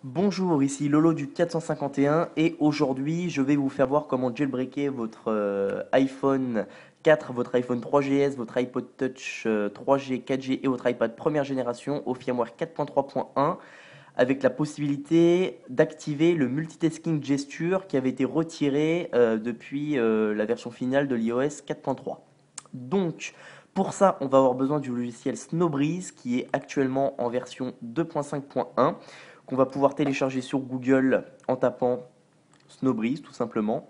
Bonjour, ici Lolo du 451 et aujourd'hui je vais vous faire voir comment jailbreaker votre iPhone 4, votre iPhone 3GS, votre iPod Touch 3G, 4G et votre iPad première génération au firmware 4.3.1 avec la possibilité d'activer le multitasking gesture qui avait été retiré depuis la version finale de l'iOS 4.3. Donc pour ça on va avoir besoin du logiciel Snowbreeze qui est actuellement en version 2.5.1 qu'on va pouvoir télécharger sur Google en tapant Snowbreeze tout simplement.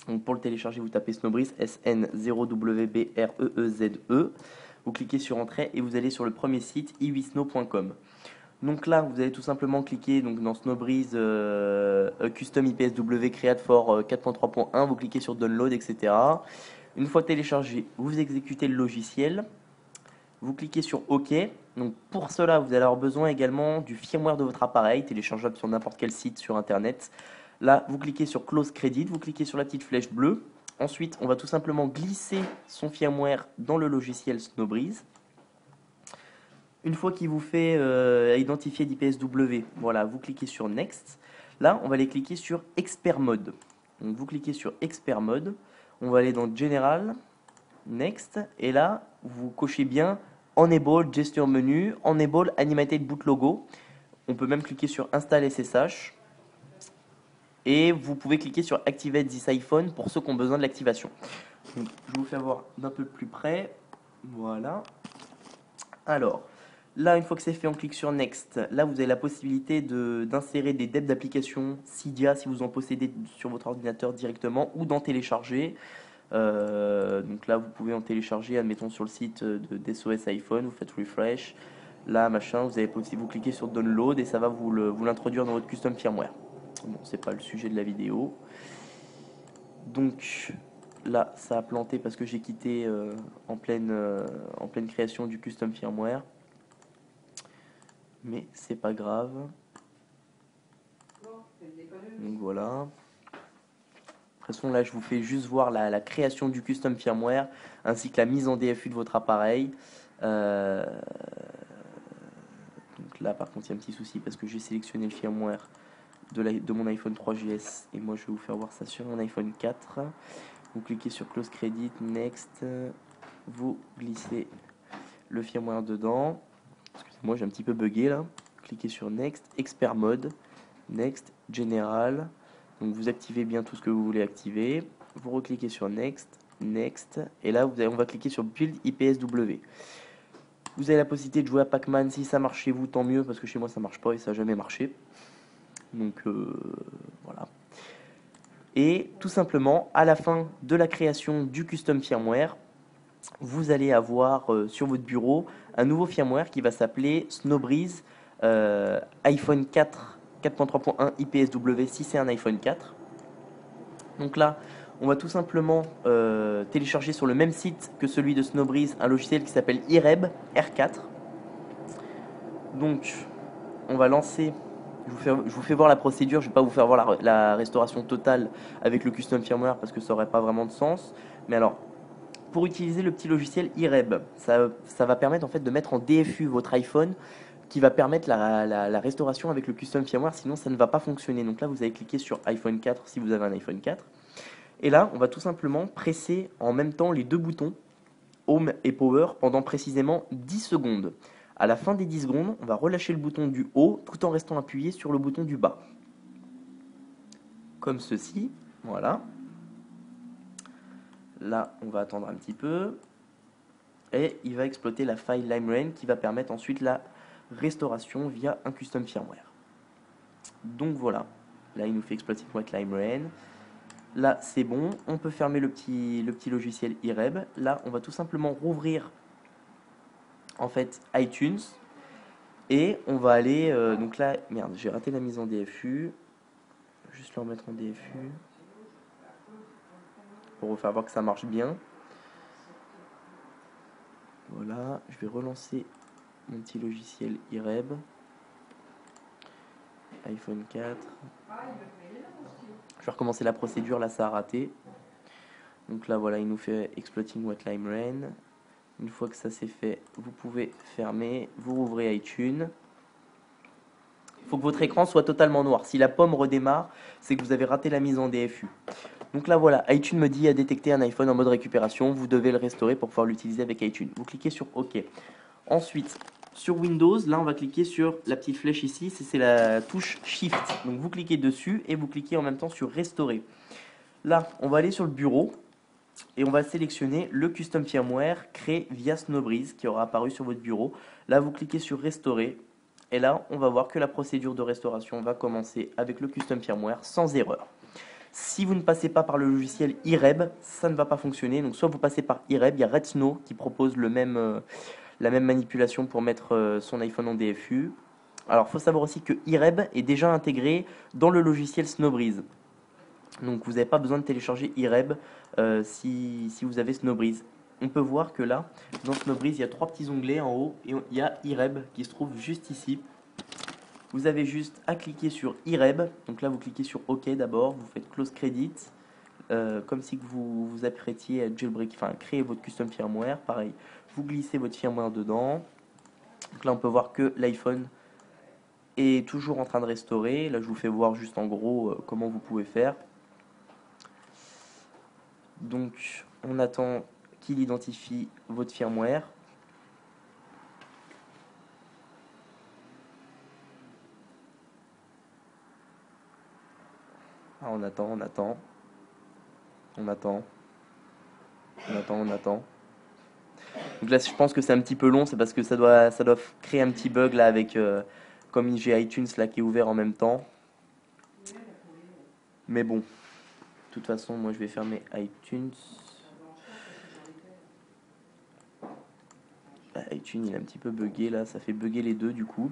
Donc pour le télécharger, vous tapez Snowbreeze, S-N-0-W-B-R-E-E-Z-E. Vous cliquez sur Entrée et vous allez sur le premier site iwisnow.com. Donc là, vous allez tout simplement cliquer donc, dans Snowbreeze Custom IPSW Create for 4.3.1. Vous cliquez sur Download, etc. Une fois téléchargé, vous exécutez le logiciel. Vous cliquez sur OK. Donc pour cela, vous allez avoir besoin également du firmware de votre appareil, téléchargeable sur n'importe quel site sur Internet. Là, vous cliquez sur Close Credit, vous cliquez sur la petite flèche bleue. Ensuite, on va tout simplement glisser son firmware dans le logiciel Snowbreeze. Une fois qu'il vous fait identifier d'IPSW, voilà, vous cliquez sur Next. Là, on va aller cliquer sur Expert Mode. Donc vous cliquez sur Expert Mode. On va aller dans General, Next, et là, vous cochez bien Enable Gesture Menu, Enable Animated Boot Logo. On peut même cliquer sur Install SSH. Et vous pouvez cliquer sur Activate this iPhone pour ceux qui ont besoin de l'activation. Donc, je vais vous faire voir d'un peu plus près. Voilà. Alors, là, une fois que c'est fait, on clique sur Next. Là, vous avez la possibilité d'insérer des depths d'application Cydia si vous en possédez sur votre ordinateur directement ou d'en télécharger. Donc là, vous pouvez en télécharger, admettons, sur le site d'SOS iPhone, vous faites refresh. Là, machin, vous avez aussi, vous cliquez sur Download et ça va vous l'introduire dans votre custom firmware. Bon, c'est pas le sujet de la vidéo. Donc là, ça a planté parce que j'ai quitté en pleine création du custom firmware. Mais c'est pas grave. Donc voilà. De toute façon, là, je vous fais juste voir la création du custom firmware ainsi que la mise en DFU de votre appareil. Euh, donc là, par contre, il y a un petit souci parce que j'ai sélectionné le firmware de mon iPhone 3GS et moi, je vais vous faire voir ça sur mon iPhone 4. Vous cliquez sur Close Credit, Next, vous glissez le firmware dedans. Excusez-moi, j'ai un petit peu bugué là. Cliquez sur Next, Expert Mode, Next, General. Donc vous activez bien tout ce que vous voulez activer. Vous recliquez sur Next, Next, et là on va cliquer sur Build IPSW. Vous avez la possibilité de jouer à Pac-Man. Si ça marche chez vous, tant mieux, parce que chez moi ça marche pas et ça n'a jamais marché. Donc voilà. Et tout simplement, à la fin de la création du custom firmware, vous allez avoir sur votre bureau un nouveau firmware qui va s'appeler Snowbreeze iPhone 4 4.3.1 IPSW si c'est un iPhone 4. Donc là, on va tout simplement télécharger sur le même site que celui de Snowbreeze un logiciel qui s'appelle iReb R4. Donc, on va lancer. Je vous fais voir la procédure. Je ne vais pas vous faire voir la restauration totale avec le custom firmware parce que ça n'aurait pas vraiment de sens. Mais alors, pour utiliser le petit logiciel iReb, ça va permettre en fait de mettre en DFU votre iPhone qui va permettre la restauration avec le custom firmware, sinon ça ne va pas fonctionner. Donc là, vous allez cliquer sur iPhone 4 si vous avez un iPhone 4. Et là, on va tout simplement presser en même temps les deux boutons Home et Power pendant précisément 10 secondes. À la fin des 10 secondes, on va relâcher le bouton du haut tout en restant appuyé sur le bouton du bas. Comme ceci, voilà. Là, on va attendre un petit peu. Et il va exploiter la faille LimeRain qui va permettre ensuite la restauration via un custom firmware. Donc voilà, là il nous fait exploiter pour être LimeRain. Là c'est bon, on peut fermer le petit logiciel iReb. Là on va tout simplement rouvrir en fait iTunes et on va aller donc là merde j'ai raté la mise en DFU. Juste le remettre en DFU pour vous faire voir que ça marche bien. Voilà, je vais relancer mon petit logiciel iReb iPhone 4. Je vais recommencer la procédure, là ça a raté. Donc là voilà, il nous fait Exploiting What LimeRain. Une fois que ça c'est fait, vous pouvez fermer, vous rouvrez iTunes. faut que votre écran soit totalement noir. Si la pomme redémarre, c'est que vous avez raté la mise en DFU. Donc là voilà, iTunes me dit à détecter un iPhone en mode récupération, vous devez le restaurer pour pouvoir l'utiliser avec iTunes. Vous cliquez sur OK. Ensuite, sur Windows, là on va cliquer sur la petite flèche ici, c'est la touche Shift. Donc vous cliquez dessus et vous cliquez en même temps sur Restaurer. Là, on va aller sur le bureau et on va sélectionner le custom firmware créé via Snowbreeze qui aura apparu sur votre bureau. Là, vous cliquez sur Restaurer et là, on va voir que la procédure de restauration va commencer avec le custom firmware sans erreur. Si vous ne passez pas par le logiciel iReb, ça ne va pas fonctionner. Donc soit vous passez par iReb, il y a Redsnow qui propose la même manipulation pour mettre son iPhone en DFU. Alors il faut savoir aussi que iReb est déjà intégré dans le logiciel Snowbreeze. Donc vous n'avez pas besoin de télécharger iReb si vous avez Snowbreeze. On peut voir que là, dans Snowbreeze, il y a 3 petits onglets en haut et il y a iReb qui se trouve juste ici. Vous avez juste à cliquer sur iReb. Donc là, vous cliquez sur OK d'abord. Vous faites Close Credit. Comme si vous vous apprêtiez à jailbreak, enfin créer votre custom firmware. Pareil, vous glissez votre firmware dedans. Donc là, on peut voir que l'iPhone est toujours en train de restaurer. Là, je vous fais voir juste en gros comment vous pouvez faire. Donc, on attend qu'il identifie votre firmware. Ah, on attend. On attend. Donc là, je pense que c'est un petit peu long, c'est parce que ça doit créer un petit bug là avec, comme j'ai iTunes là qui est ouvert en même temps. Mais bon, de toute façon, moi je vais fermer iTunes. iTunes il est un petit peu buggé là, ça fait bugger les deux du coup.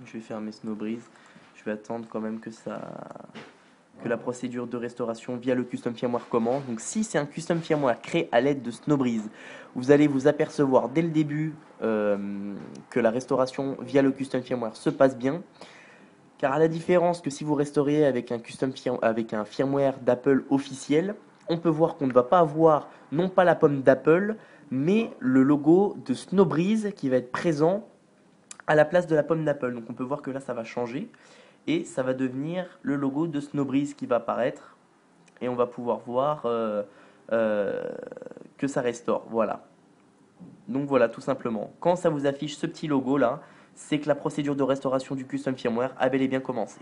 Je vais fermer Snowbreeze. Je vais attendre quand même que la procédure de restauration via le custom firmware commence. Donc si c'est un custom firmware créé à l'aide de Snowbreeze, vous allez vous apercevoir dès le début que la restauration via le custom firmware se passe bien. Car à la différence que si vous restaurez avec un firmware d'Apple officiel, on peut voir qu'on ne va pas avoir non pas la pomme d'Apple, mais le logo de Snowbreeze qui va être présent à la place de la pomme d'Apple. Donc on peut voir que là ça va changer et ça va devenir le logo de Snowbreeze qui va apparaître et on va pouvoir voir que ça restaure. Voilà. Donc voilà, tout simplement. Quand ça vous affiche ce petit logo là, c'est que la procédure de restauration du custom firmware a bel et bien commencé.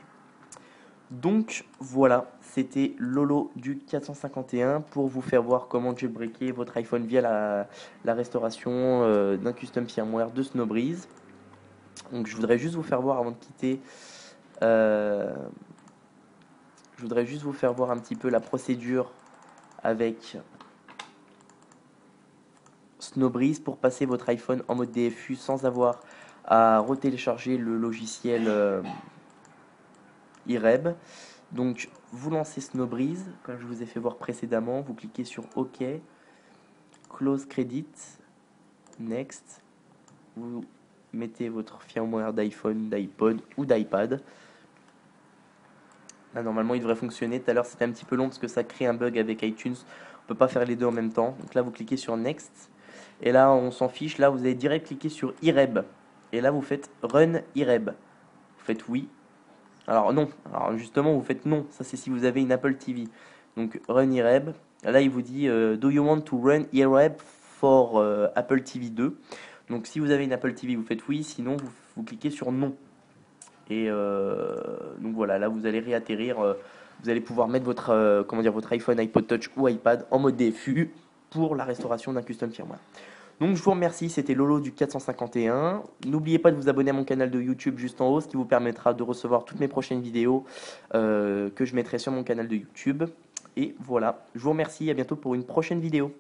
Donc voilà, c'était Lolo du 451 pour vous faire voir comment jailbreaker votre iPhone via la restauration d'un custom firmware de Snowbreeze. Donc je voudrais juste vous faire voir avant de quitter, je voudrais juste vous faire voir un petit peu la procédure avec Snowbreeze pour passer votre iPhone en mode DFU sans avoir à retélécharger le logiciel iReb. Donc vous lancez Snowbreeze, comme je vous ai fait voir précédemment, vous cliquez sur OK, Close Credit, Next, vous mettez votre firmware d'iPhone, d'iPod ou d'iPad. Là normalement il devrait fonctionner, tout à l'heure c'était un petit peu long parce que ça crée un bug avec iTunes, on peut pas faire les deux en même temps. Donc là vous cliquez sur Next, et là on s'en fiche, là vous allez direct cliquer sur iReb, et là vous faites Run iReb, vous faites oui. Alors non, alors justement vous faites non, ça c'est si vous avez une Apple TV. Donc Run iReb, là il vous dit Do you want to run iReb for Apple TV 2? Donc si vous avez une Apple TV vous faites oui, sinon vous cliquez sur non. Et donc voilà, là vous allez réatterrir, vous allez pouvoir mettre votre iPhone, iPod Touch ou iPad en mode DFU pour la restauration d'un custom firmware. Donc je vous remercie, c'était Lolo du 451. N'oubliez pas de vous abonner à mon canal de YouTube juste en haut, ce qui vous permettra de recevoir toutes mes prochaines vidéos que je mettrai sur mon canal de YouTube. Et voilà, je vous remercie, à bientôt pour une prochaine vidéo.